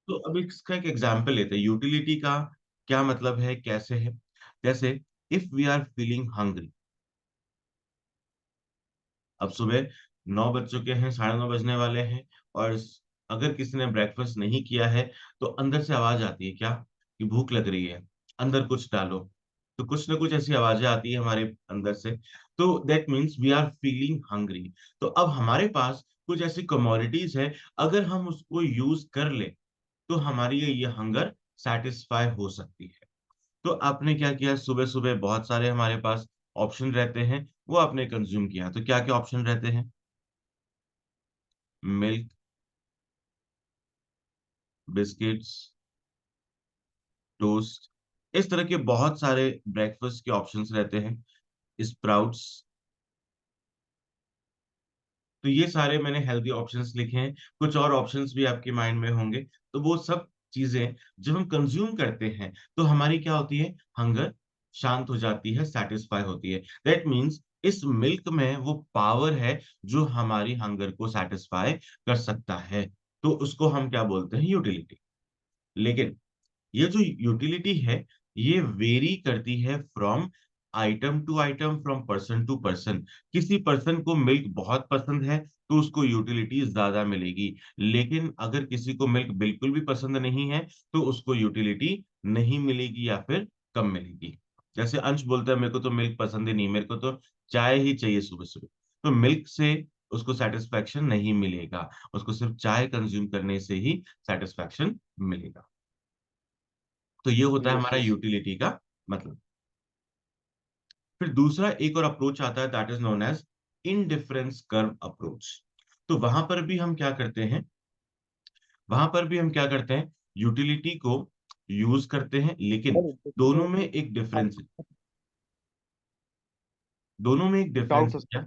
तो अब इसका एक एग्जाम्पल लेते हैं, यूटिलिटी का क्या मतलब है, कैसे है। जैसे if we are feeling hungry, अब सुबह 9 बज चुके हैं, 9:30 बजने वाले हैं, और अगर किसी ने ब्रेकफास्ट नहीं किया है तो अंदर से आवाज आती है क्या, कि भूख लग रही है, अंदर कुछ डालो। तो कुछ ना कुछ ऐसी आवाजें आती है हमारे अंदर से, तो that means we are feeling hungry. तो अब हमारे पास कुछ ऐसी कमोडिटीज है, अगर हम उसको यूज कर ले तो हमारी ये हंगर सेटिस्फाई हो सकती है। तो आपने क्या किया, सुबह सुबह बहुत सारे हमारे पास ऑप्शन रहते हैं, वो आपने कंज्यूम किया। तो क्या क्या ऑप्शन रहते हैं, मिल्क, बिस्किट्स, टोस्ट, इस तरह के बहुत सारे ब्रेकफास्ट के ऑप्शंस रहते हैं, स्प्राउट्स। तो ये सारे मैंने हेल्दी ऑप्शंस लिखे हैं, कुछ और ऑप्शंस भी आपके माइंड में होंगे। तो वो सब चीजें जब हम कंज्यूम करते हैं तो हमारी क्या होती है, हंगर शांत हो जाती है, सेटिस्फाई होती है। दैट मीन्स इस मिल्क में वो पावर है जो हमारी हंगर को सेटिस्फाई कर सकता है। तो उसको हम क्या बोलते हैं, यूटिलिटी। लेकिन ये जो यूटिलिटी है, ये वेरी करती है from item to item, from person to person. किसी पर्सन को मिल्क बहुत पसंद है तो उसको यूटिलिटी ज्यादा मिलेगी, लेकिन अगर किसी को मिल्क बिल्कुल भी पसंद नहीं है तो उसको यूटिलिटी नहीं मिलेगी या फिर कम मिलेगी। जैसे अंश बोलता है मेरे को तो मिल्क पसंद ही नहीं, मेरे को तो चाय ही चाहिए सुबह सुबह, तो मिल्क से उसको सेटिस्फैक्शन नहीं मिलेगा, उसको सिर्फ चाय कंज्यूम करने से ही सेटिस्फैक्शन मिलेगा। तो ये होता है यस हमारा यस। यूटिलिटी का मतलब। फिर दूसरा एक और अप्रोच आता है, that is known as indifference curve approach. तो वहां पर भी हम क्या करते हैं, यूटिलिटी को यूज करते हैं, लेकिन दोनों में एक डिफरेंस है। दोनों में एक डिफरेंस डाउट है क्या।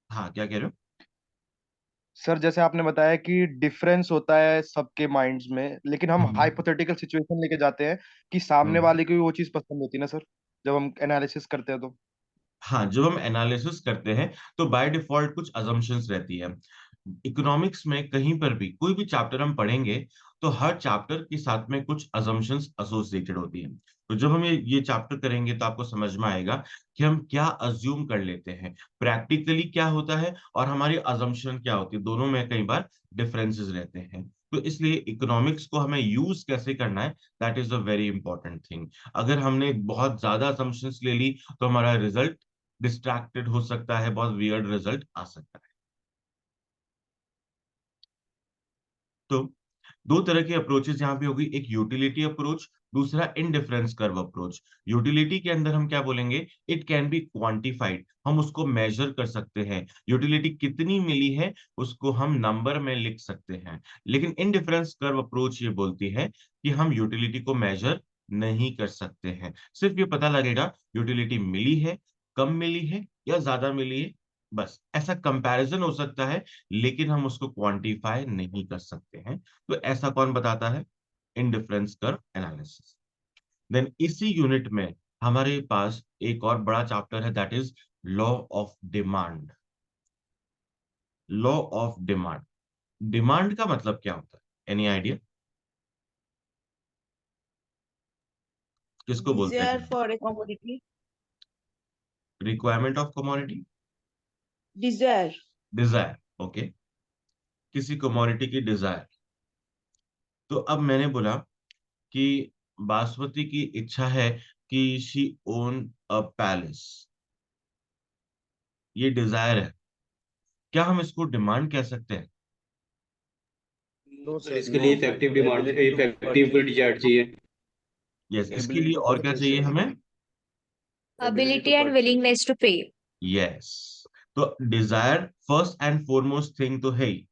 हाँ, क्या कह रहे हो। सर, जैसे आपने बताया कि डिफरेंस होता है सबके माइंड्स में, लेकिन हम हम्म हाइपोथेटिकल सिचुएशन लेके जाते हैं कि सामने हम्म। वाले को भी वो चीज पसंद होती है ना सर, जब हम एनालिसिस करते हैं तो। हाँ, जब हम एनालिसिस करते हैं तो बाय डिफॉल्ट कुछ अजम्पशंस रहती है। इकोनॉमिक्स में कहीं पर भी कोई भी चैप्टर हम पढ़ेंगे तो हर चैप्टर के साथ में कुछ अजम्पशंस एसोसिएटेड होती हैं। तो जब हम ये चैप्टर करेंगे तो आपको समझ में आएगा कि हम क्या अज्यूम कर लेते हैं, प्रैक्टिकली क्या होता है और हमारी अजम्पशन क्या होती है, दोनों में कई बार डिफरेंसेस रहते हैं। तो इसलिए इकोनॉमिक्स को हमें यूज कैसे करना है, that is a very important thing. अगर हमने बहुत ज्यादा असम्पशंस ले ली तो हमारा रिजल्ट डिस्ट्रैक्टेड हो सकता है, बहुत वियर्ड रिजल्ट आ सकता है। तो दो तरह की अप्रोचेस यहाँ पे होगी, एक यूटिलिटी अप्रोच, दूसरा इनडिफरेंस कर्व अप्रोच। यूटिलिटी के अंदर हम क्या बोलेंगे, इट कैन बी क्वांटिफाइड, हम उसको मेजर कर सकते हैं, यूटिलिटी कितनी मिली है उसको हम नंबर में लिख सकते हैं। लेकिन इनडिफरेंस कर्व अप्रोच ये बोलती है कि हम यूटिलिटी को मेजर नहीं कर सकते हैं, सिर्फ ये पता लगेगा यूटिलिटी मिली है, कम मिली है या ज्यादा मिली है, बस ऐसा कंपैरिजन हो सकता है, लेकिन हम उसको क्वांटिफाई नहीं कर सकते हैं। तो ऐसा कौन बताता है, इनडिफरेंस कर्व एनालिसिस। देन इसी यूनिट में हमारे पास एक और बड़ा चैप्टर है, that is law of demand. Law of demand, demand का मतलब क्या होता है, एनी आइडिया, किसको बोलते Desire हैं, for a commodity. Requirement of commodity, Desire. Desire, okay, किसी कमोडिटी की डिजायर। तो अब मैंने बोला कि बासमती की इच्छा है कि शी ओन अ पैलेस, ये डिजायर है, क्या हम इसको डिमांड कह सकते हैं। नो सर सर, इसके नो। लिए effective demand, ability to effective desire चाहिए। यस, इसके लिए एबिलिटी टू और क्या चाहिए परचेसेस। हमें। Ability Ability to and purchase. willingness to pay. Yes, तो desire first and foremost thing तो है ही,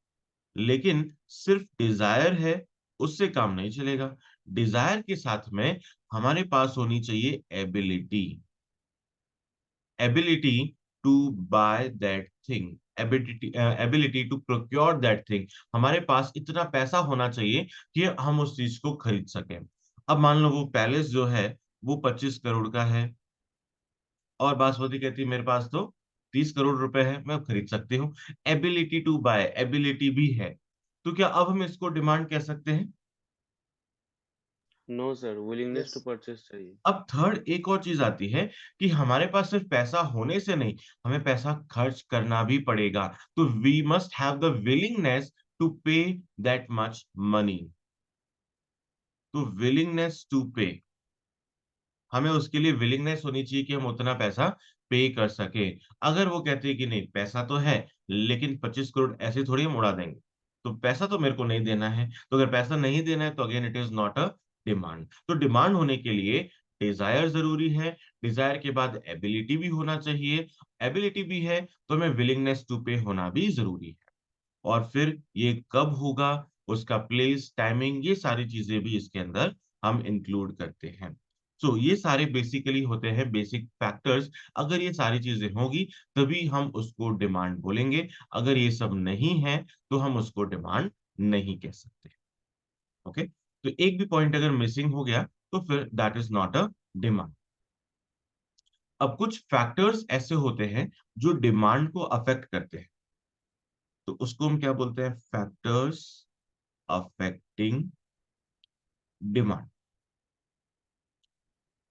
लेकिन सिर्फ डिजायर है उससे काम नहीं चलेगा। डिजायर के साथ में हमारे पास होनी चाहिए ability, ability to buy that thing, ability to procure that thing. हमारे पास इतना पैसा होना चाहिए कि हम उस चीज को खरीद सकें। अब मान लो वो पैलेस जो है वो 25 करोड़ का है, और बासमती कहती है मेरे पास तो 30 करोड़ रुपए है, मैं खरीद सकती हूँ। एबिलिटी टू बाय, एबिलिटी भी है, तो क्या अब हम इसको डिमांड कह सकते हैं। No sir, willingness to yes. Purchase चाहिए। अब थर्ड एक और चीज आती है कि हमारे पास सिर्फ पैसा होने से नहीं, हमें पैसा खर्च करना भी पड़ेगा। तो we must have the willingness to pay that much money. तो विलिंगनेस टू पे, हमें उसके लिए विलिंगनेस होनी चाहिए कि हम उतना पैसा पे कर सके। अगर वो कहते हैं कि नहीं पैसा तो है, लेकिन 25 करोड़ ऐसे थोड़ी हम उड़ा देंगे, तो पैसा तो मेरे को नहीं देना है। तो अगर पैसा नहीं देना है तो again it is not a demand. तो डिमांड होने के लिए डिजायर जरूरी है, डिजायर के बाद एबिलिटी भी होना चाहिए, एबिलिटी भी है तो हमें विलिंगनेस टू पे होना भी जरूरी है। और फिर ये कब होगा, उसका प्लेस, टाइमिंग, ये सारी चीजें भी इसके अंदर हम इंक्लूड करते हैं। सो ये सारे बेसिकली होते हैं बेसिक फैक्टर्स। अगर ये सारी चीजें होगी तभी हम उसको डिमांड बोलेंगे। अगर ये सब नहीं है तो हम उसको डिमांड नहीं कह सकते। ओके, तो एक भी पॉइंट अगर मिसिंग हो गया तो फिर that is not a demand. अब कुछ फैक्टर्स ऐसे होते हैं जो डिमांड को अफेक्ट करते हैं, तो उसको हम क्या बोलते हैं, फैक्टर्स अफेक्टिंग डिमांड।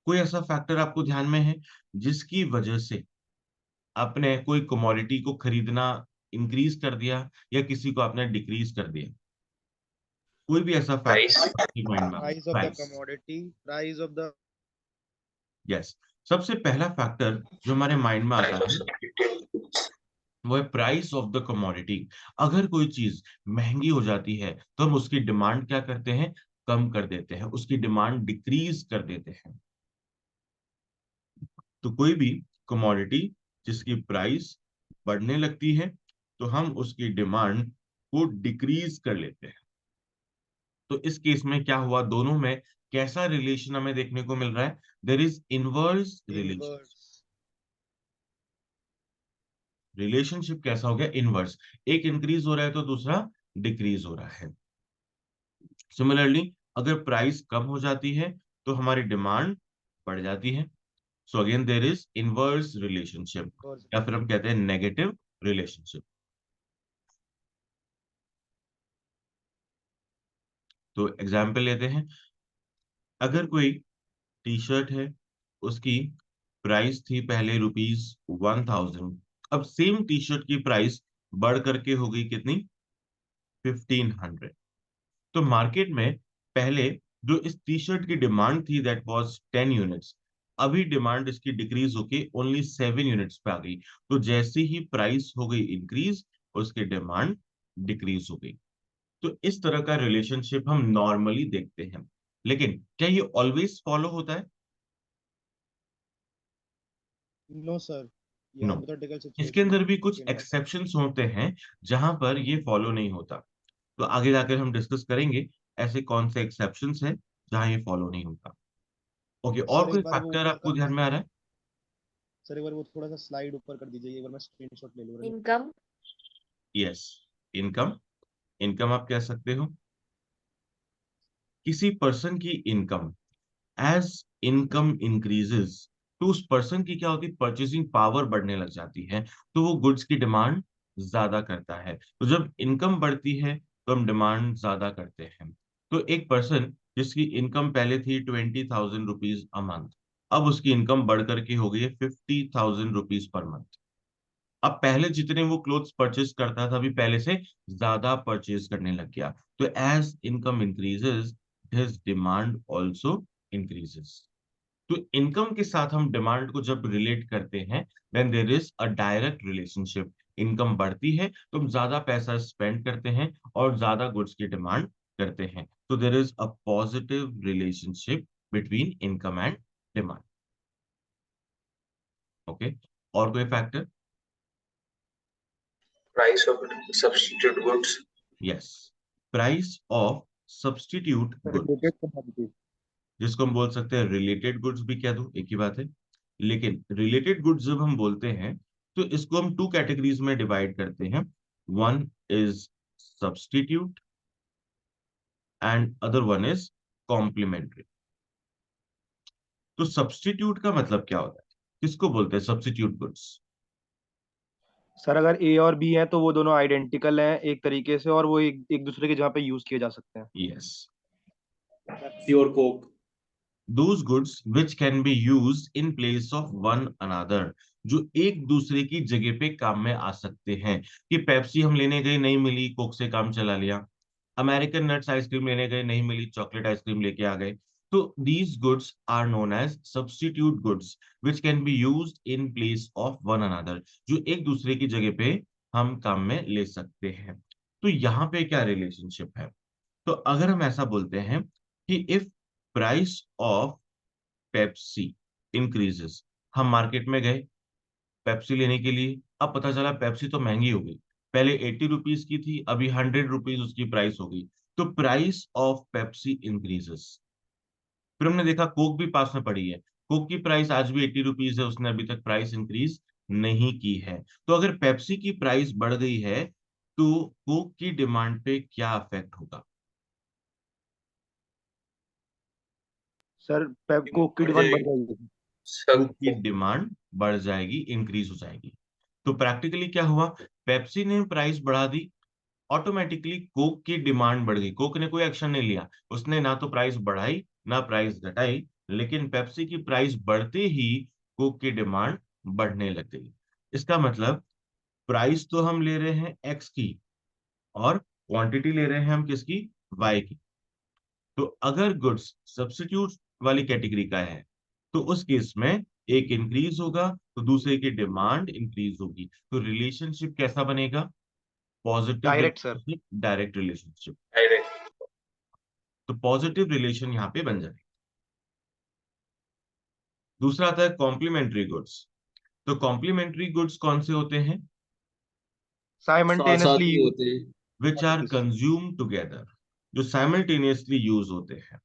कोई ऐसा फैक्टर आपको ध्यान में है जिसकी वजह से आपने कोई कमोडिटी को खरीदना इंक्रीज कर दिया या किसी को आपने डिक्रीज कर दिया? कोई भी ऐसा प्राइस। फैक्टर आपके माइंड में? Price of the price. Commodity, price of the yes, सबसे पहला फैक्टर जो हमारे माइंड में आता है वो है प्राइस ऑफ द कमोडिटी। अगर कोई चीज महंगी हो जाती है तो हम उसकी डिमांड क्या करते हैं, कम कर देते हैं, उसकी डिमांड डिक्रीज कर देते हैं। तो कोई भी कमोडिटी जिसकी प्राइस बढ़ने लगती है तो हम उसकी डिमांड को डिक्रीज कर लेते हैं। तो इस केस में क्या हुआ, दोनों में कैसा रिलेशन हमें देखने को मिल रहा है, there is inverse relation. Inverse. Relationship कैसा हो गया, इनवर्स। एक इंक्रीज हो रहा है तो दूसरा डिक्रीज हो रहा है। सिमिलरली अगर प्राइस कम हो जाती है तो हमारी डिमांड बढ़ जाती है। So again there is inverse relationship, या फिर हम कहते हैं नेगेटिव रिलेशनशिप। तो एग्जाम्पल लेते हैं, अगर कोई टी शर्ट है, उसकी प्राइस थी पहले ₹1000, अब सेम टी शर्ट की प्राइस बढ़ करके हो गई कितनी, 1500। तो मार्केट में पहले जो इस टी शर्ट की डिमांड थी दैट वाज 10 यूनिट्स, अभी डिमांड इसकी डिक्रीज होके ओनली 7 यूनिट्स पे आ गई। तो जैसे ही प्राइस हो गई इंक्रीज, उसकी डिमांड डिक्रीज हो गई। तो इस तरह का रिलेशनशिप हम नॉर्मली देखते हैं, लेकिन क्या ये ऑलवेज फॉलो होता है? नो सर, ये नो। हाइपोथेटिकल इसके सिचुएशन अंदर भी कुछ डिपेंड करता है। एक्सेप्शंस होते हैं जहां पर ये फॉलो नहीं होता। तो आगे जाकर हम डिस्कस करेंगे ऐसे कौन से एक्सेप्शंस हैं जहां ये फॉलो नहीं होता। ओके, और सर कोई एक बार वो फैक्टर ऊपर आपको का, ध्यान में आ रहा है? सर एक बार वो थोड़ा सा स्लाइड ऊपर कर दीजिए, एक बार मैं स्क्रीनशॉट ले लूँ। Income, yes, income. इनकम आप कह सकते हो किसी पर्सन की इनकम, एज इनकम इंक्रीजेस तो उस पर्सन की क्या होती है, परचेसिंग पावर बढ़ने लग जाती है, तो वो गुड्स की डिमांड ज्यादा करता है। तो जब इनकम बढ़ती है तो हम डिमांड ज्यादा करते हैं। तो एक पर्सन जिसकी इनकम पहले थी 20,000 रुपीज अ मंथ, अब उसकी इनकम बढ़ करके हो गई है 50,000 रुपीज पर मंथ। अब पहले जितने वो क्लोथ्स परचेज करता था अभी पहले से ज्यादा परचेज करने लग गया। तो as income increases his demand also increases. तो इनकम के साथ हम डिमांड को जब रिलेट करते हैं then there is a direct relationship. Income बढ़ती है तो हम ज्यादा पैसा स्पेंड करते हैं और ज्यादा गुड्स की डिमांड करते हैं। तो there is a positive relationship between income and demand. Okay, और कोई factor? Price of substitute goods. Yes, price of substitute goods, related commodity. जिसको हम बोल सकते हैं रिलेटेड गुड्स भी कह दो, एक ही बात है। लेकिन रिलेटेड गुड्स जब हम बोलते हैं तो इसको हम टू कैटेगरीज में डिवाइड करते हैं। One is substitute and other one is complementary. तो सब्स्टिट्यूट का मतलब क्या होता है, किसको बोलते हैं सब्स्टिट्यूट गुड्स? सर अगर ए और बी हैं तो वो दोनों आइडेंटिकल हैं एक तरीके से, और वो एक दूसरे के जगह पे यूज किए जा सकते हैं। यस, पेप्सी और Coke. Those goods which can be used in place of one another, जो एक दूसरे की जगह पे काम में आ सकते हैं। कि पेप्सी हम लेने गए नहीं मिली, कोक से काम चला लिया। अमेरिकन नट्स आइसक्रीम लेने गए नहीं मिली, चॉकलेट आइसक्रीम लेके आ गए। तो these goods are known as substitute goods which can be used in place of one another, जो एक दूसरे की जगह पे हम काम में ले सकते हैं। तो यहाँ पे क्या रिलेशनशिप है? तो अगर हम ऐसा बोलते हैं कि if price of Pepsi increases, हम मार्केट में गए पेप्सी लेने के लिए, अब पता चला पेप्सी तो महंगी हो गई, पहले 80 रुपीज की थी, अभी 100 रुपीज उसकी प्राइस हो गई। तो प्राइस ऑफ पेप्सी इंक्रीजेस। फिर हमने देखा कोक भी पास में पड़ी है, कोक की प्राइस आज भी 80 रुपीज है, उसने अभी तक प्राइस इंक्रीज नहीं की है। तो अगर पेप्सी की प्राइस बढ़ गई है तो कोक की डिमांड पे क्या इफेक्ट होगा? सर कोक की बढ़ डिमांड बढ़ जाएगी। जाएगी। सर कोक की डिमांड बढ़ जाएगी, इंक्रीज हो जाएगी। तो प्रैक्टिकली क्या हुआ? पेप्सी ने प्राइस बढ़ा दी, ऑटोमेटिकली कोक की डिमांड बढ़ गई। कोक ने कोई एक्शन नहीं लिया, उसने ना तो प्राइस बढ़ाई ना प्राइस घटाई, लेकिन पेप्सी की प्राइस बढ़ते ही कोक की डिमांड बढ़ने लग गई। इसका मतलब प्राइस तो हम ले रहे हैं एक्स की और क्वांटिटी ले रहे हैं हम किसकी? वाई की। तो अगर गुड्स सब्स्टिट्यूट वाली कैटेगरी का है तो उस केस में एक इंक्रीज होगा तो दूसरे की डिमांड इंक्रीज होगी। तो रिलेशनशिप कैसा बनेगा? Positive direct sir. Relationship, direct relationship. Direct. तो पॉजिटिव रिलेशन यहाँ पे बन जाएगा। दूसरा आता है कॉम्प्लीमेंट्री गुड्स। तो कॉम्प्लीमेंट्री गुड्स कौन से होते हैं? साथ साथ साइमल्टेनियसली ही यूज होते हैं। Which are quantities. Consume together, जो साइमल्टेनियसली यूज होते हैं।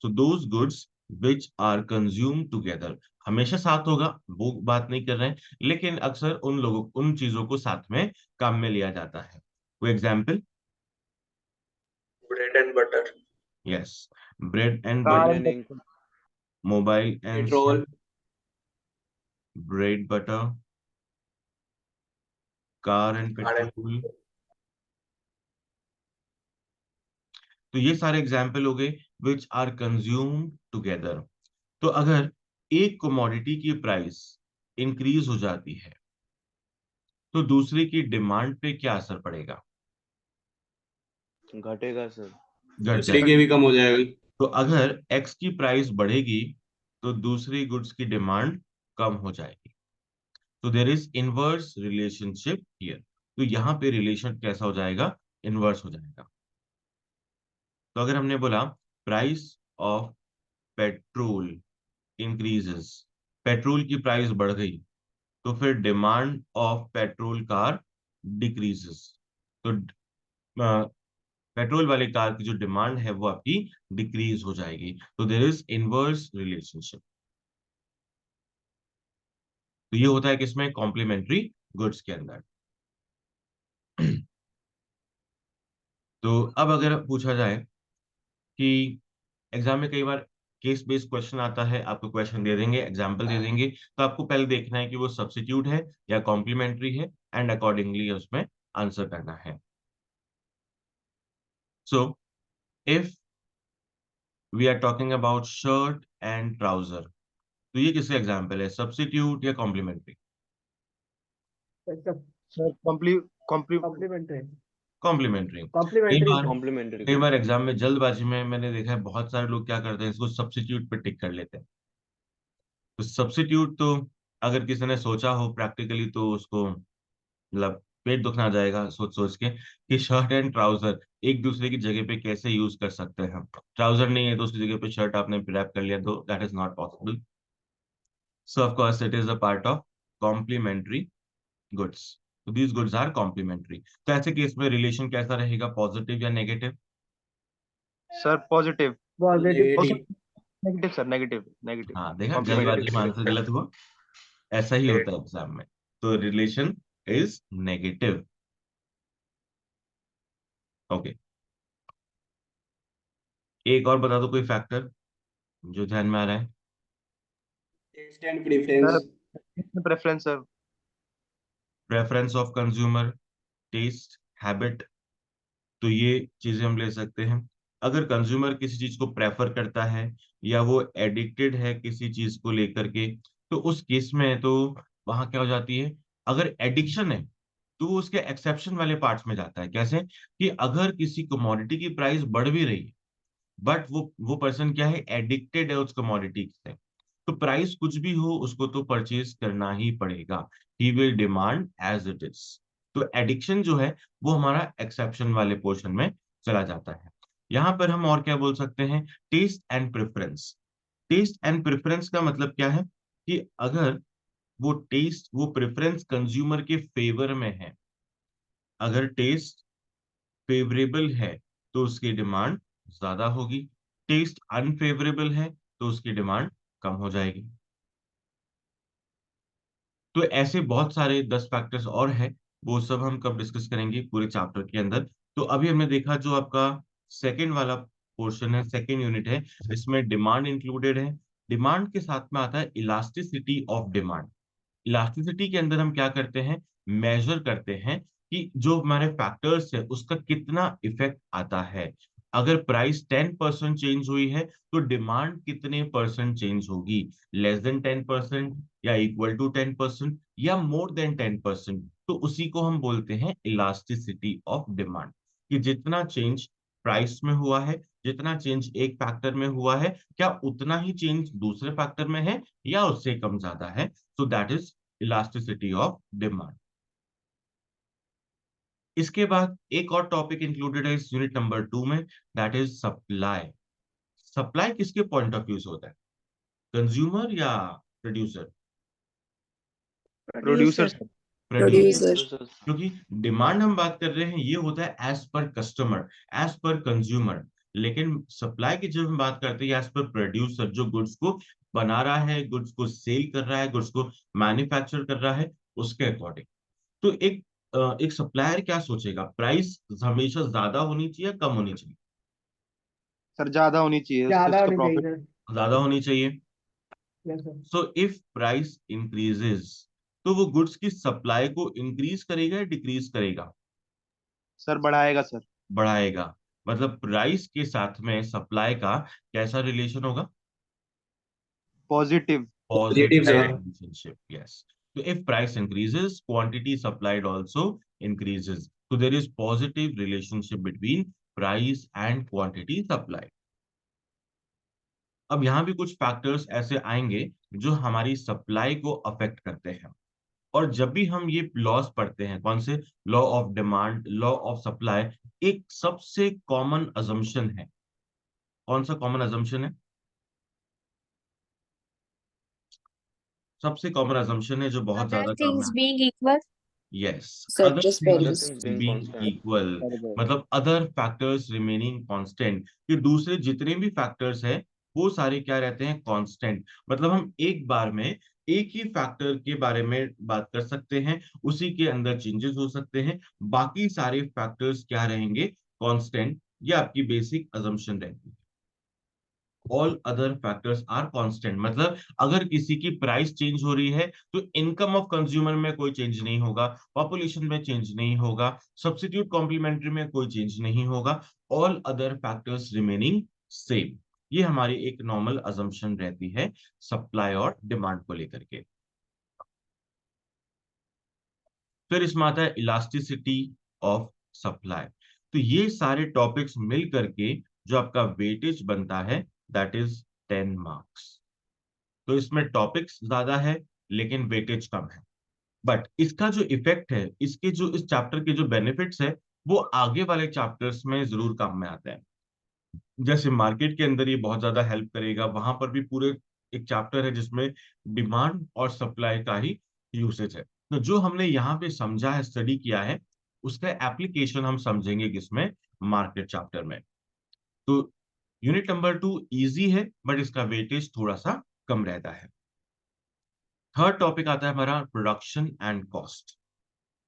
So those goods which are consumed together, हमेशा साथ होगा वो बात नहीं कर रहे हैं, लेकिन अक्सर उन चीजों को साथ में काम में लिया जाता है। कोई example? Bread and butter. Yes, bread and car butter, mobile and and mobile and petrol. Bread butter, car and petrol. तो ये सारे एग्जाम्पल हो गए विच आर कंज्यूम्ड टुगेदर। तो अगर एक कमोडिटी की प्राइस इंक्रीज हो जाती है तो दूसरे की डिमांड पे क्या असर पड़ेगा? घटेगा सर। घट दूसरे जाएगा। के भी कम हो जाएगा। तो अगर एक्स की प्राइस बढ़ेगी तो दूसरी गुड्स की डिमांड कम हो जाएगी। तो there is inverse relationship here. तो यहाँ पे रिलेशन कैसा हो जाएगा? इनवर्स हो जाएगा। तो अगर हमने बोला price of petrol increases, petrol की प्राइस बढ़ गई तो फिर demand of petrol car decreases. तो पेट्रोल वाली कार की जो डिमांड है वो आपकी डिक्रीज हो जाएगी। तो देयर इज इनवर्स रिलेशनशिप। तो ये होता है किसमें? कॉम्प्लीमेंट्री गुड्स के अंदर। तो अब अगर पूछा जाए कि एग्जाम में कई बार केस बेस्ड क्वेश्चन आता है, आपको क्वेश्चन दे देंगे, एग्जाम्पल दे देंगे, तो आपको पहले देखना है कि वो सब्स्टिट्यूट है या कॉम्प्लीमेंट्री है, एंड अकॉर्डिंगली उसमें आंसर करना है। So if we are talking about shirt and trouser, तो ये किसका एग्जाम्पल है? सब्स्टिट्यूट या कॉम्प्लीमेंट्री? Sir complementary. कॉम्प्लीमेंट्री। कई कॉम्प्लीमेंट्री। बार कॉम्प्लीमेंट्री कई गुड। बार एग्जाम में जल्दबाजी में मैंने देखा है बहुत सारे लोग क्या करते हैं, इसको सब्स्टिट्यूट पे टिक कर लेते हैं। तो सब्स्टिट्यूट तो अगर किसी ने सोचा हो प्रैक्टिकली तो उसको मतलब पेट दुखना जाएगा सोच सोच के कि शर्ट एंड ट्राउजर एक दूसरे की जगह पे कैसे यूज कर सकते हैं हम। ट्राउजर नहीं है तो उसकी जगह पे शर्ट आपने रैप कर लिया, तो that is not possible. So of course it is a part of complementary goods. तो दीज गुड्स आर कॉम्प्लीमेंट्री। तो ऐसे केस में रिलेशन कैसा रहेगा? पॉजिटिव या negative? Sir positive. Negative. Negative sir, negative negative. हाँ, देखा कॉम्प्लीमेंट्री। जल्दबाजी में आंसर गलत हुआ, ऐसा ही होता है एग्जाम में। तो रिलेशन इज नेगेटिव। ओके, एक और बता दो कोई फैक्टर जो ध्यान में आ रहा है। Taste and preference. Sir preference sir. Preference of consumer, taste, habit, तो ये चीजें हम ले सकते हैं। अगर कंज्यूमर किसी चीज को प्रेफर करता है या वो एडिक्टेड है किसी चीज को लेकर के, तो उस केस में तो वहां क्या हो जाती है, अगर एडिक्शन है तो वो उसके एक्सेप्शन वाले पार्ट्स में जाता है। कैसे कि अगर किसी कमोडिटी की प्राइस बढ़ भी रही है बट वो पर्सन क्या है, एडिक्टेड है उस कमोडिटी से, तो प्राइस कुछ भी हो उसको तो परचेज करना ही पड़ेगा। He will demand as it is. तो एडिक्शन जो है वो हमारा एक्सेप्शन वाले पोर्शन में चला जाता है। यहां पर हम और क्या बोल सकते हैं, taste and preference. Taste and preference का मतलब क्या है कि अगर वो प्रेफरेंस कंज्यूमर के फेवर में है, अगर टेस्ट फेवरेबल है तो उसकी डिमांड ज्यादा होगी, टेस्ट अनफेवरेबल है तो उसकी डिमांड कम हो जाएगी। तो ऐसे बहुत सारे 10 फैक्टर्स और हैं, वो सब हम कब डिस्कस करेंगे पूरे चैप्टर के अंदर। तो अभी हमने देखा जो आपका सेकंड वाला पोर्शन है, सेकंड यूनिट है, इसमें डिमांड इंक्लूडेड है। डिमांड के साथ में आता है इलास्टिसिटी ऑफ डिमांड। इलास्टिसिटी के अंदर हम क्या करते हैं, मेजर करते हैं कि जो हमारे फैक्टर्स है उसका कितना इफेक्ट आता है। अगर प्राइस 10% चेंज हुई है तो डिमांड कितने परसेंट चेंज होगी, लेस देन 10% या इक्वल टू 10% या मोर देन 10%, तो उसी को हम बोलते हैं इलास्टिसिटी ऑफ डिमांड। कि जितना चेंज प्राइस में हुआ है, जितना चेंज एक फैक्टर में हुआ है, क्या उतना ही चेंज दूसरे फैक्टर में है या उससे कम ज्यादा है। So that is elasticity of demand. इसके बाद एक और टॉपिक इंक्लूडेड है इस यूनिट नंबर 2 में, दैट इज सप्लाई। सप्लाई किसके पॉइंट ऑफ व्यू से होता है, कंज्यूमर या producer? Producer Producer. Sir. Producer. Producer. क्योंकि डिमांड हम बात कर रहे हैं ये होता है as per customer, as per consumer, लेकिन सप्लाई की जब हम बात करते हैं एज पर प्रोड्यूसर, जो गुड्स को बना रहा है, गुड्स को सेल कर रहा है, गुड्स को मैन्युफैक्चर कर रहा है, उसके अकॉर्डिंग। तो एक सप्लायर क्या सोचेगा, प्राइस हमेशा ज्यादा होनी चाहिए या कम होनी चाहिए? सर ज्यादा होनी चाहिए, उससे ज्यादा उसका होनी चाहिए प्रॉफिट। सर। ज्यादा होनी चाहिए। Yes, sir. So if price increases तो वो गुड्स की सप्लाई को इंक्रीज करेगा या डिक्रीज करेगा? सर बढ़ाएगा सर। बढ़ाएगा। मतलब प्राइस के साथ में सप्लाई का कैसा रिलेशन होगा, positive. Positive positive sir. Relationship, yes. तो if price increases quantity supplied also increases, so there is positive relationship between price and quantity supply। अब यहाँ भी कुछ फैक्टर्स ऐसे आएंगे जो हमारी सप्लाई को अफेक्ट करते हैं। और जब भी हम ये लॉस पढ़ते हैं, कौन से, law of demand, law of supply, एक सबसे कॉमन अजम्पशन है। कौन सा कॉमन अजम्पशन है? सबसे कॉमन अजम्पशन है जो बहुत Other ज्यादा काम में things आता being equal, है, yes. Sir, other just things Other produce. things being being constant. Equal, मतलब अदर फैक्टर्स रिमेनिंग कांस्टेंट, कि दूसरे जितने भी फैक्टर्स हैं वो सारे क्या रहते हैं, कांस्टेंट। मतलब हम एक बार में एक ही फैक्टर के बारे में बात कर सकते हैं, उसी के अंदर चेंजेस हो सकते हैं, बाकी सारे फैक्टर्स क्या रहेंगे, कांस्टेंट। ये आपकी बेसिक अजम्पशन रहती है। All other factors are constant, मतलब अगर किसी की प्राइस चेंज हो रही है तो इनकम ऑफ कंज्यूमर में कोई चेंज नहीं होगा, पॉपुलेशन में चेंज नहीं होगा, सब्स्टिट्यूट कॉम्प्लीमेंट्री में कोई चेंज नहीं होगा, all other factors remaining same. ये हमारी एक नॉर्मल अजम्पशन रहती है सप्लाई और डिमांड को लेकर के। फिर इसमें आता है इलास्टिसिटी ऑफ सप्लाई। तो ये सारे टॉपिक्स मिल करके जो आपका वेटेज बनता है दैट इज 10 मार्क्स। तो इसमें टॉपिक्स ज्यादा है लेकिन वेटेज कम है, बट इसका जो इफेक्ट है, इसके जो इस चैप्टर के जो बेनिफिट्स है वो आगे वाले चैप्टर्स में जरूर काम में आते हैं। जैसे मार्केट के अंदर ये बहुत ज्यादा हेल्प करेगा, वहां पर भी पूरे एक चैप्टर है जिसमें डिमांड और सप्लाई का ही यूसेज है। तो जो हमने यहाँ पे समझा है, स्टडी किया है, उसका एप्लीकेशन हम समझेंगे किसमें, मार्केट चैप्टर में। तो यूनिट नंबर 2 इजी है बट इसका वेटेज थोड़ा सा कम रहता है। थर्ड टॉपिक आता है हमारा प्रोडक्शन एंड कॉस्ट।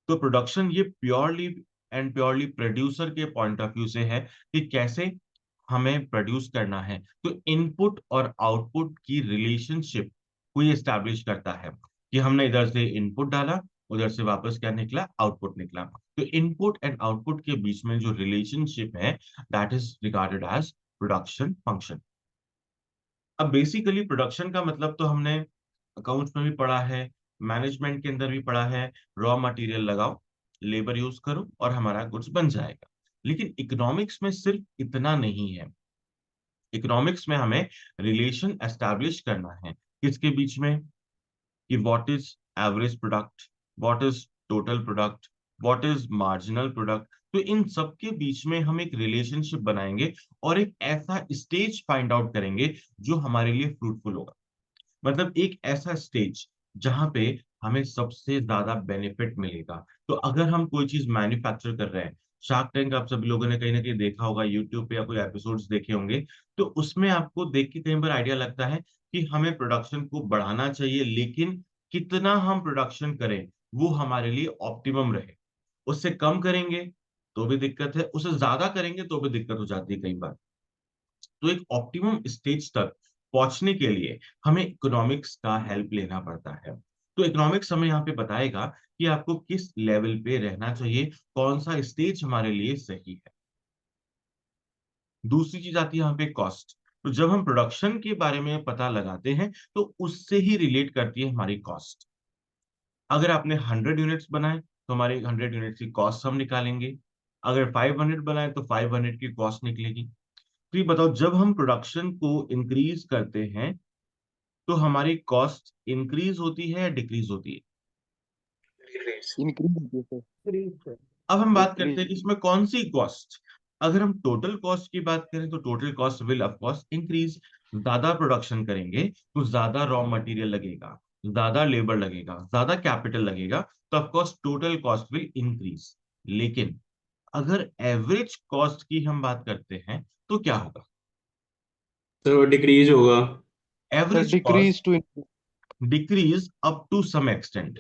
तो प्रोडक्शन ये प्योरली प्रोड्यूसर के पॉइंट ऑफ व्यू से है कि कैसे हमें प्रोड्यूस करना है। तो इनपुट और आउटपुट की रिलेशनशिप को ये एस्टैब्लिश करता है कि हमने इधर से इनपुट डाला, उधर से वापस क्या निकला, आउटपुट निकला। तो इनपुट एंड आउटपुट के बीच में जो रिलेशनशिप है that is regarded as production function. अब बेसिकली प्रोडक्शन का मतलब तो हमने अकाउंट्स में भी पढ़ा है, मैनेजमेंट के अंदर भी पढ़ा है, रॉ मटेरियल लगाओ, लेबर यूज करो और हमारा गुड्स बन जाएगा। लेकिन इकोनॉमिक्स में सिर्फ इतना नहीं है। इकोनॉमिक्स में हमें रिलेशन एस्टैब्लिश करना है किसके बीच में, कि what is average product, what is total product, what is marginal product. तो इन सब के बीच में हम एक रिलेशनशिप बनाएंगे और एक ऐसा स्टेज फाइंड आउट करेंगे जो हमारे लिए फ्रूटफुल होगा। मतलब एक ऐसा स्टेज जहां पे हमें सबसे ज्यादा बेनिफिट मिलेगा। तो अगर हम कोई चीज मैन्युफैक्चर कर रहे हैं, शार्क टैंक आप सभी लोगों ने कहीं ना कहीं देखा होगा, यूट्यूब पे या कोई एपिसोड्स देखे होंगे, तो उसमें आपको देख के कई बार आइडिया लगता है कि हमें प्रोडक्शन को बढ़ाना चाहिए, लेकिन कितना हम प्रोडक्शन करें वो हमारे लिए ऑप्टिमम रहे। उससे कम करेंगे तो भी दिक्कत है, उससे ज्यादा करेंगे तो भी दिक्कत हो जाती है कई बार। तो एक ऑप्टिमम स्टेज तक पहुंचने के लिए हमें इकोनॉमिक्स का हेल्प लेना पड़ता है। तो इकोनॉमिक्स हमें यहाँ पे बताएगा कि आपको किस लेवल पे रहना चाहिए, कौन सा स्टेज हमारे लिए सही है। दूसरी चीज आती है यहाँ पे कॉस्ट। तो जब हम प्रोडक्शन के बारे में पता लगाते हैं तो उससे ही रिलेट करती है हमारी कॉस्ट। अगर आपने 100 यूनिट्स बनाए तो हमारे 100 यूनिट्स की कॉस्ट हम निकालेंगे। अगर 500 बनाए तो 500 की कॉस्ट निकलेगी। तो ये बताओ, जब हम प्रोडक्शन को इंक्रीज करते हैं तो हमारी कॉस्ट इंक्रीज होती है या डिक्रीज होती है? Decrease. इंक्रीज। अब हम बात करते हैं कि डिक्रीज। इसमें कौन सी कॉस्ट। अगर हम टोटल कॉस्ट की बात करें तो total cost will of course increase. ज्यादा प्रोडक्शन करेंगे तो ज्यादा रॉ मटेरियल लगेगा, ज्यादा लेबर लगेगा, ज्यादा कैपिटल लगेगा, तो of course total cost will increase. लेकिन अगर एवरेज कॉस्ट की हम बात करते हैं तो क्या होगा? तो डिक्रीज होगा। Sir average cost decrease to decrease up to some extent.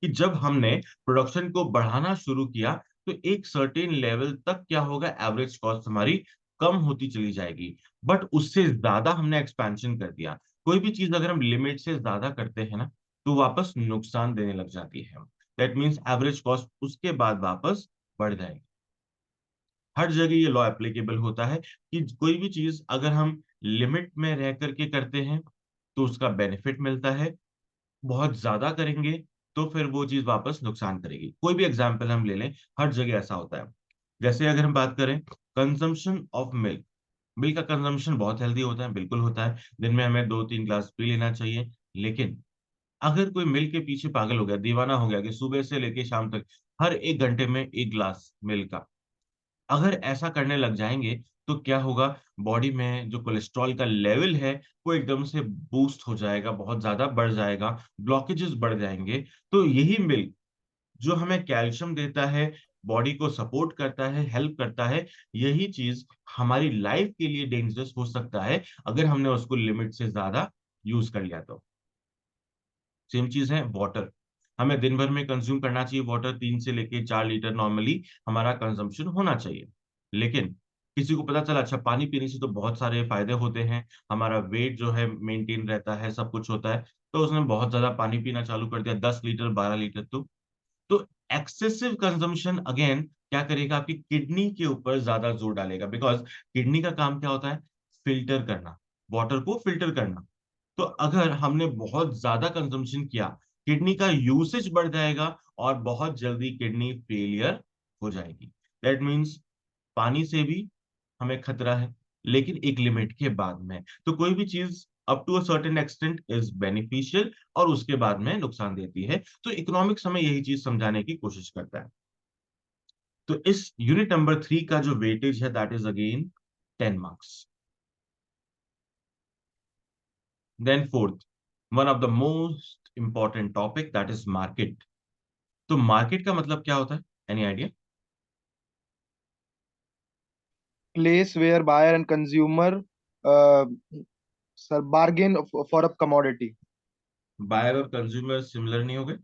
कि जब हमने प्रोडक्शन को बढ़ाना शुरू किया तो एक सर्टेन लेवल तक क्या होगा, एवरेज कॉस्ट हमारी कम होती चली जाएगी। बट उससे ज्यादा हमने एक्सपेंशन कर दिया। कोई भी चीज अगर हम लिमिट से ज्यादा करते हैं ना तो वापस नुकसान देने लग जाती है। दैट मीन्स एवरेज कॉस्ट उसके बाद वापस बढ़ जाएगी। हर जगह ये लॉ एप्लीकेबल होता है कि कोई भी चीज अगर हम लिमिट में रह करके करते हैं तो उसका बेनिफिट मिलता है, बहुत ज्यादा करेंगे तो फिर वो चीज वापस नुकसान करेगी। कोई भी एग्जांपल हम ले लें, हर जगह ऐसा होता है। जैसे अगर हम बात करें कंजम्पशन ऑफ मिल्क, मिल्क का कंजम्पशन बहुत हेल्दी होता है, बिल्कुल होता है, दिन में हमें 2-3 ग्लास पी लेना चाहिए। लेकिन अगर कोई मिल्क के पीछे पागल हो गया, दीवाना हो गया कि सुबह से लेके शाम तक हर 1 घंटे में 1 ग्लास मिल्क का, अगर ऐसा करने लग जाएंगे तो क्या होगा, बॉडी में जो कोलेस्ट्रॉल का लेवल है वो एकदम से बूस्ट हो जाएगा, बहुत ज्यादा बढ़ जाएगा, ब्लॉकेजेस बढ़ जाएंगे। तो यही मिल्क जो हमें कैल्शियम देता है, बॉडी को सपोर्ट करता है, हेल्प करता है, यही चीज हमारी लाइफ के लिए डेंजरस हो सकता है अगर हमने उसको लिमिट से ज्यादा यूज कर लिया तो। सेम चीज है वाटर। हमें दिन भर में कंज्यूम करना चाहिए वाटर, 3 से लेके 4 लीटर नॉर्मली हमारा कंजम्पशन होना चाहिए। लेकिन किसी को पता चला अच्छा पानी पीने से तो बहुत सारे फायदे होते हैं, हमारा वेट जो है मेंटेन रहता है, सब कुछ होता है, तो उसने बहुत ज्यादा पानी पीना चालू कर दिया, 10 लीटर 12 लीटर। तो एक्सेसिव कंजम्पशन अगेन क्या करेगा, आपकी किडनी के ऊपर ज्यादा जोर डालेगा। बिकॉज किडनी का काम क्या होता है, फिल्टर करना, वाटर को फिल्टर करना। तो अगर हमने बहुत ज्यादा कंजम्पशन किया, किडनी का यूसेज बढ़ जाएगा और बहुत जल्दी किडनी फेलियर हो जाएगी। दैट मीन्स पानी से भी हमें खतरा है, लेकिन एक लिमिट के बाद में। तो कोई भी चीज up to a certain extent is beneficial और उसके बाद में नुकसान देती है। तो इकोनॉमिक्स हमें यही चीज समझाने की कोशिश करता है। तो इस यूनिट नंबर 3 का जो वेटेज है that is again 10 marks. Then fourth, one of the most important topic that is market. तो मार्केट का मतलब क्या होता है, any idea? place where buyer and consumer sir bargain for a commodity. Buyer और कंज्यूमर सिमिलर नहीं हो गए?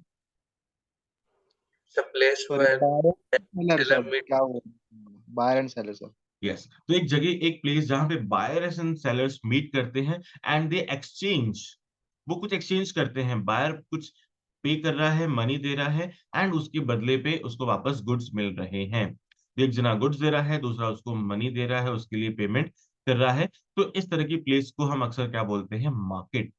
The place Sorry, where buyer and seller seller sir. meet. क्या हुआ? Buyer and seller sir. Yes, तो एक जगह, एक प्लेस जहां पे बायर्स एंड सेलर्स मीट करते हैं एंड दे एक्सचेंज। वो कुछ एक्सचेंज करते हैं, बायर कुछ पे कर रहा है, मनी दे रहा है एंड उसके बदले पे उसको वापस गुड्स मिल रहे हैं। एक जना गुड्स दे रहा है, दूसरा उसको मनी दे रहा है, उसके लिए पेमेंट कर रहा है। तो इस तरह की प्लेस को हम अक्सर क्या बोलते हैं? मार्केट।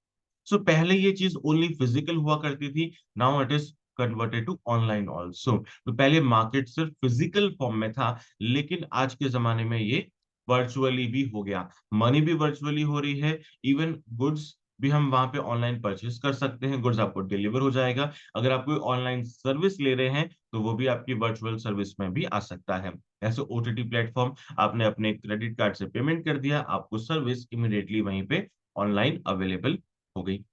सो पहले ये चीज ओनली फिजिकल हुआ करती थी, now it is converted to online also. तो पहले मार्केट सिर्फ फिजिकल फॉर्म में था, लेकिन आज के जमाने में ये वर्चुअली भी हो गया। मनी भी वर्चुअली हो रही है, इवन गुड्स भी हम वहां पे ऑनलाइन परचेज कर सकते हैं, गुड्स आपको डिलीवर हो जाएगा। अगर आप कोई ऑनलाइन सर्विस ले रहे हैं तो वो भी आपकी वर्चुअल सर्विस में भी आ सकता है। ऐसे ओटीटी प्लेटफॉर्म, आपने अपने क्रेडिट कार्ड से पेमेंट कर दिया, आपको सर्विस इमिडिएटली वहीं पे ऑनलाइन अवेलेबल हो गई।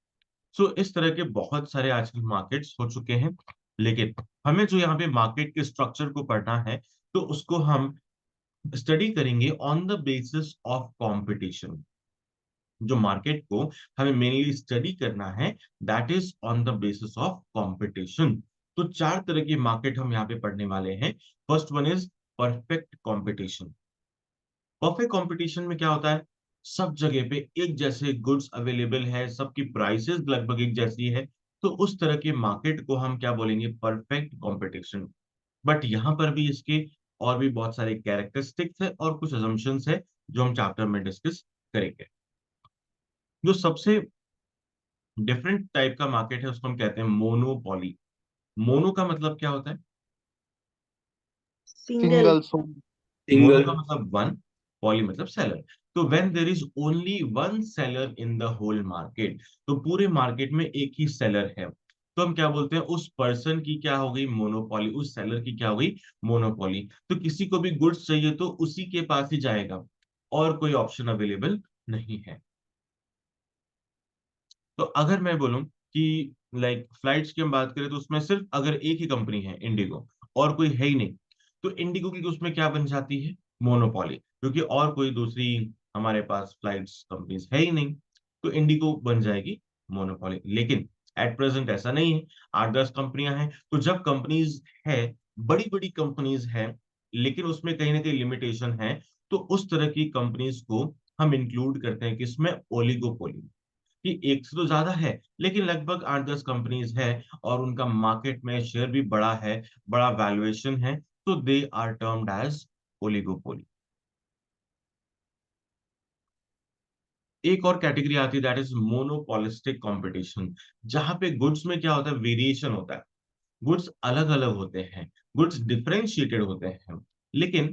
सो इस तरह के बहुत सारे आजकल मार्केट्स हो चुके हैं। लेकिन हमें जो यहाँ पे मार्केट के स्ट्रक्चर को पढ़ना है, तो उसको हम स्टडी करेंगे on the basis of competition. जो मार्केट को हमें मेनली स्टडी करना है, that is on the basis of competition. तो चार तरह की मार्केट हम यहाँ पे पढ़ने वाले हैं। First one is perfect competition. Perfect competition में क्या होता है? सब जगह पे एक जैसे गुड्स अवेलेबल है, सबकी प्राइसेस लगभग एक जैसी है, तो उस तरह के मार्केट को हम क्या बोलेंगे? Perfect competition. बट यहाँ पर भी इसके और भी बहुत सारे कैरेक्टरिस्टिक्स है और कुछ अजम्पशंस है जो हम चैप्टर में डिस्कस करेंगे। जो सबसे डिफरेंट टाइप का मार्केट है उसको हम कहते हैं मोनोपोली। मोनो का मतलब क्या होता है? single, single sole. Mono single. का मतलब वन, पॉली मतलब सेलर। तो when there is only one seller in the whole market, तो पूरे मार्केट में एक ही सेलर है, तो हम क्या बोलते हैं? उस पर्सन की क्या हो गई? मोनोपोली। उस सेलर की क्या हो गई? मोनोपोली। तो किसी को भी गुड्स चाहिए तो उसी के पास ही जाएगा, और कोई ऑप्शन अवेलेबल नहीं है। तो अगर मैं बोलूं कि लाइक फ्लाइट्स की हम बात करें, तो उसमें सिर्फ अगर एक ही कंपनी है, इंडिगो, और कोई है ही नहीं, तो इंडिगो की उसमें क्या बन जाती है? मोनोपोली। क्योंकि और कोई दूसरी हमारे पास फ्लाइट्स कंपनीज है ही नहीं, तो इंडिगो बन जाएगी मोनोपोली। लेकिन एट प्रेजेंट ऐसा नहीं है, 8-10 कंपनियां हैं। तो जब कंपनीज है, बड़ी बड़ी कंपनीज है, लेकिन उसमें कहीं ना कहीं लिमिटेशन है, तो उस तरह की कंपनीज को हम इंक्लूड करते हैं किसमें? ओलिगोपोली। कि एक से तो ज्यादा है, लेकिन लगभग 8-10 कंपनीज है, और उनका मार्केट में शेयर भी बड़ा है, बड़ा वैल्यूएशन है, तो they are termed as oligopoly. एक और कैटेगरी आती है, दैट इज मोनोपोलिस्टिक कंपटीशन। जहां पे गुड्स में क्या होता है? वेरिएशन होता है, गुड्स अलग अलग होते हैं, गुड्स डिफरेंशिएटेड होते हैं, लेकिन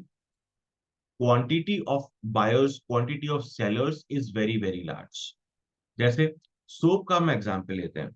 quantity of buyers, quantity of sellers is very very large. जैसे सोप का हम एग्जांपल लेते हैं,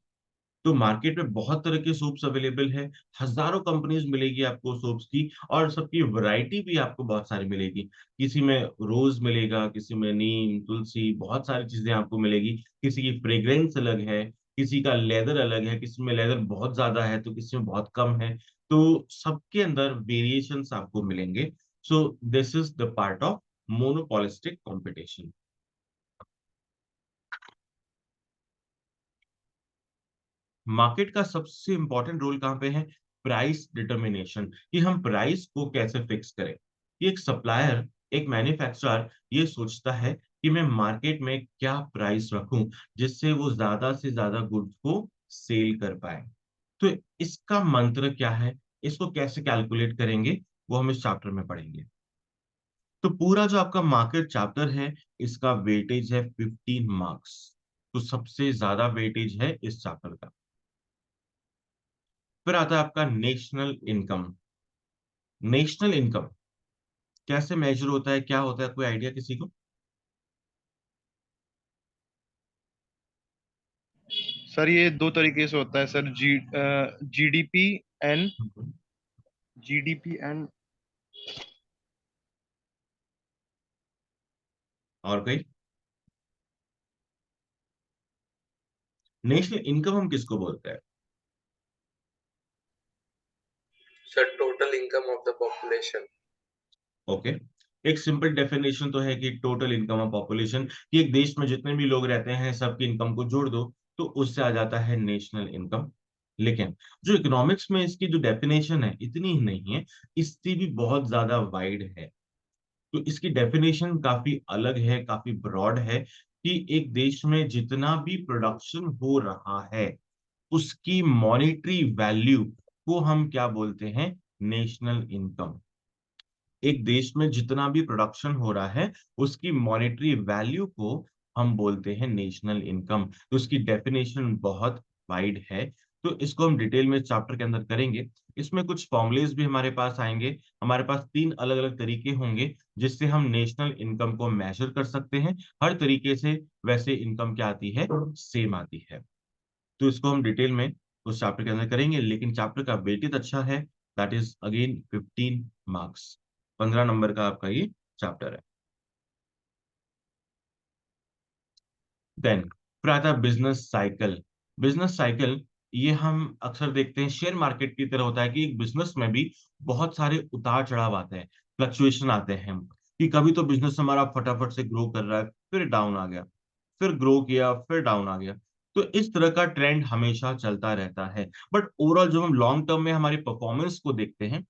तो मार्केट में बहुत तरह के सोप्स अवेलेबल है, हजारों कंपनीज मिलेगी आपको सोप्स की, और सबकी वैरायटी भी आपको बहुत सारी मिलेगी। किसी में रोज मिलेगा, किसी में नीम, तुलसी, बहुत सारी चीजें आपको मिलेगी। किसी की फ्रेग्रेंस अलग है, किसी का लेदर अलग है, किसी में लेदर बहुत ज्यादा है तो किसी में बहुत कम है। तो सबके अंदर वेरिएशंस आपको मिलेंगे। So this is the part of monopolistic competition. Market का सबसे इंपॉर्टेंट रोल कहाँ पे है? प्राइस डिटर्मिनेशन, कि हम प्राइस को कैसे फिक्स करें। कि एक सप्लायर, एक मैन्युफैक्चरर ये सोचता है कि मैं मार्केट में क्या प्राइस रखूं जिससे वो ज्यादा से ज्यादा गुड्स को सेल कर पाए। तो इसका मंत्र क्या है? इसको कैसे कैलकुलेट करेंगे, वो हम इस चैप्टर में पढ़ेंगे। तो पूरा जो आपका मार्केट चैप्टर है, इसका वेटेज है 15 मार्क्स। तो सबसे ज्यादा वेटेज है इस चैप्टर का। फिर आता है आपका नेशनल इनकम। नेशनल इनकम कैसे मेजर होता है, क्या होता है, कोई आइडिया किसी को? सर ये दो तरीके से होता है sir, GDP and GDP and और कोई? नेशनल इनकम हम किसको बोलते हैं? Sir, total income of the population. Okay, एक सिंपल डेफिनेशन तो है कि टोटल इनकम ऑफ पॉपुलेशन, कि एक देश में जितने भी लोग रहते हैं सबकी इनकम को जोड़ दो, तो उससे आ जाता है नेशनल इनकम। लेकिन जो इकोनॉमिक्स में इसकी जो डेफिनेशन है इतनी ही नहीं है, इससे भी बहुत ज्यादा वाइड है। तो इसकी डेफिनेशन काफी अलग है, काफी ब्रॉड है, कि एक देश में जितना भी प्रोडक्शन हो रहा है, उसकी मॉनेटरी वैल्यू को हम क्या बोलते हैं? National income. एक देश में जितना भी प्रोडक्शन हो रहा है उसकी मॉनेटरी वैल्यू को हम बोलते हैं नेशनल इनकम। तो उसकी डेफिनेशन बहुत वाइड है, तो इसको हम डिटेल में चैप्टर के अंदर करेंगे। इसमें कुछ फॉर्मुलेज भी हमारे पास आएंगे। हमारे पास 3 अलग अलग तरीके होंगे जिससे हम नेशनल इनकम को मेजर कर सकते हैं। हर तरीके से वैसे इनकम क्या आती है? सेम आती है। तो इसको हम डिटेल में उस चैप्टर के अंदर करेंगे, लेकिन चैप्टर का वेटेज अच्छा है। That is again 15 marks. 15 number का आपका ये चैप्टर है। देन फिर आता है बिजनेस साइकिल। बिजनेस साइकिल ये हम अक्सर देखते हैं शेयर मार्केट की तरह होता है कि एक बिजनेस में भी बहुत सारे उतार चढ़ाव आते हैं, फ्लक्चुएशन आते हैं। कि कभी तो बिजनेस हमारा फटाफट से ग्रो कर रहा है, फिर डाउन आ गया, फिर ग्रो किया, फिर डाउन आ गया। तो इस तरह का ट्रेंड हमेशा चलता रहता है। बट ओवरऑल जब हम लॉन्ग टर्म में हमारी परफॉर्मेंस को देखते हैं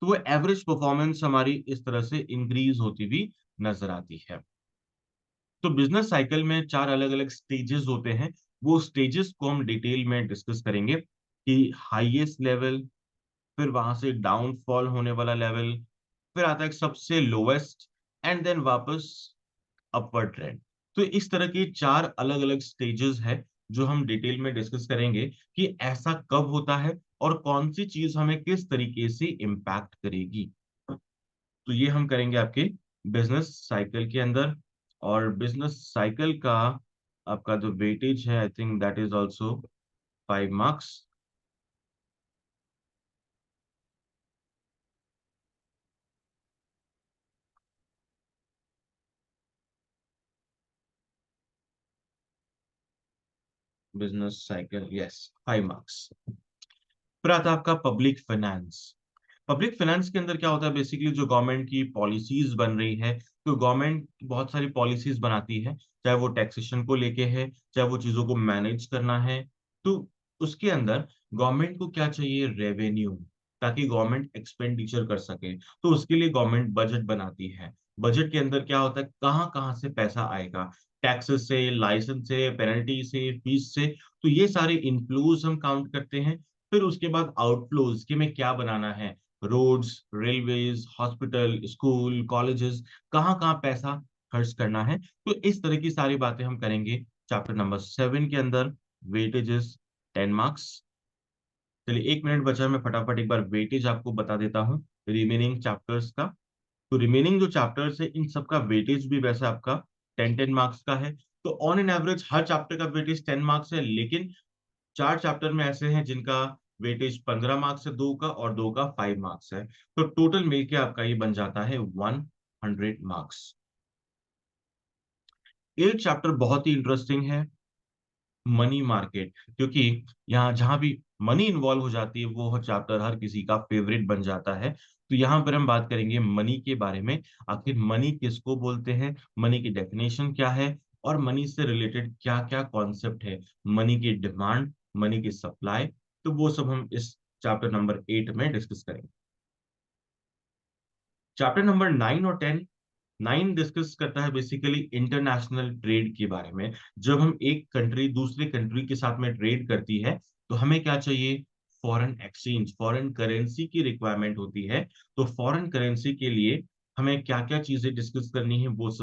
तो वो एवरेज परफॉर्मेंस हमारी इस तरह से इंक्रीज होती हुई नजर आती है। तो बिजनेस साइकिल में 4 अलग अलग स्टेजेस होते हैं। वो स्टेजेस को हम डिटेल में डिस्कस करेंगे कि हाईएस्ट लेवल, फिर वहां से डाउनफॉल होने वाला लेवल, फिर आता है सबसे लोवेस्ट, एंड देन वापस अपवर्ड ट्रेंड। तो इस तरह के 4 अलग अलग स्टेजेस है जो हम डिटेल में डिस्कस करेंगे कि ऐसा कब होता है और कौन सी चीज हमें किस तरीके से इम्पैक्ट करेगी। तो ये हम करेंगे आपके बिजनेस साइकिल के अंदर। और बिजनेस साइकिल का आपका जो वेटेज है, I think that is also 5 marks. Business cycle, yes, 5 marks. फिर आता है आपका पब्लिक फाइनेंस। पब्लिक फाइनेंस के अंदर क्या होता है? बेसिकली जो गवर्नमेंट की पॉलिसीज बन रही है, तो गवर्नमेंट बहुत सारी पॉलिसीज बनाती है, चाहे वो टैक्सेशन को लेके है, चाहे वो चीजों को मैनेज करना है। तो उसके अंदर गवर्नमेंट को क्या चाहिए? रेवेन्यू, ताकि गवर्नमेंट एक्सपेंडिचर कर सके। तो उसके लिए गवर्नमेंट बजट बनाती है। बजट के अंदर क्या होता है? कहाँ कहाँ से पैसा आएगा? टैक्सेस से, लाइसेंस से, पेनल्टी से, फीस से। तो ये सारे इनफ्लोज हम काउंट करते हैं। फिर उसके बाद आउटफ्लोज कि हमें क्या बनाना है, roads, railways, hospital, school, colleges, कहाँ कहाँ पैसा खर्च करना है। तो इस तरह की सारी बातें हम करेंगे चैप्टर नंबर 7 के अंदर। Weightages 10 marks. चलिए 1 मिनट बचा है, मैं फटाफट एक बार वेटेज आपको बता देता हूँ रिमेनिंग चैप्टर्स का। तो रिमेनिंग जो चैप्टर्स है इन सबका वेटेज भी वैसे आपका 10-10 मार्क्स का है। तो on an average her chapter का वेटेज 10 मार्क्स है, लेकिन 4 चैप्टर में ऐसे हैं जिनका वेटेज 15 मार्क्स है, 2 का, और 2 का 5 मार्क्स है। तो टोटल मिलके आपका ये बन जाता है 100 मार्क्स। एक चैप्टर बहुत ही इंटरेस्टिंग है, मनी मार्केट। क्योंकि यहाँ जहां भी मनी इन्वॉल्व हो जाती है वो चैप्टर हर किसी का फेवरेट बन जाता है। तो यहाँ पर हम बात करेंगे मनी के बारे में। आखिर मनी किसको बोलते हैं, मनी की डेफिनेशन क्या है, और मनी से रिलेटेड क्या क्या कॉन्सेप्ट है, मनी की डिमांड, मनी की सप्लाई। तो वो सब हम इस चैप्टर नंबर 8 में डिस्कस करेंगे। चैप्टर नंबर 9 और 10। 9 डिस्कस करता है बेसिकली इंटरनेशनल ट्रेड के बारे में। जब हम एक कंट्री दूसरे कंट्री के साथ में ट्रेड करती है तो हमें क्या चाहिए? फॉरेन एक्सचेंज, फॉरेन करेंसी की रिक्वायरमेंट होती है। तो फॉरेन करेंसी के लिए हमें क्या क्या चीजें डिस्कस करनी है वो सब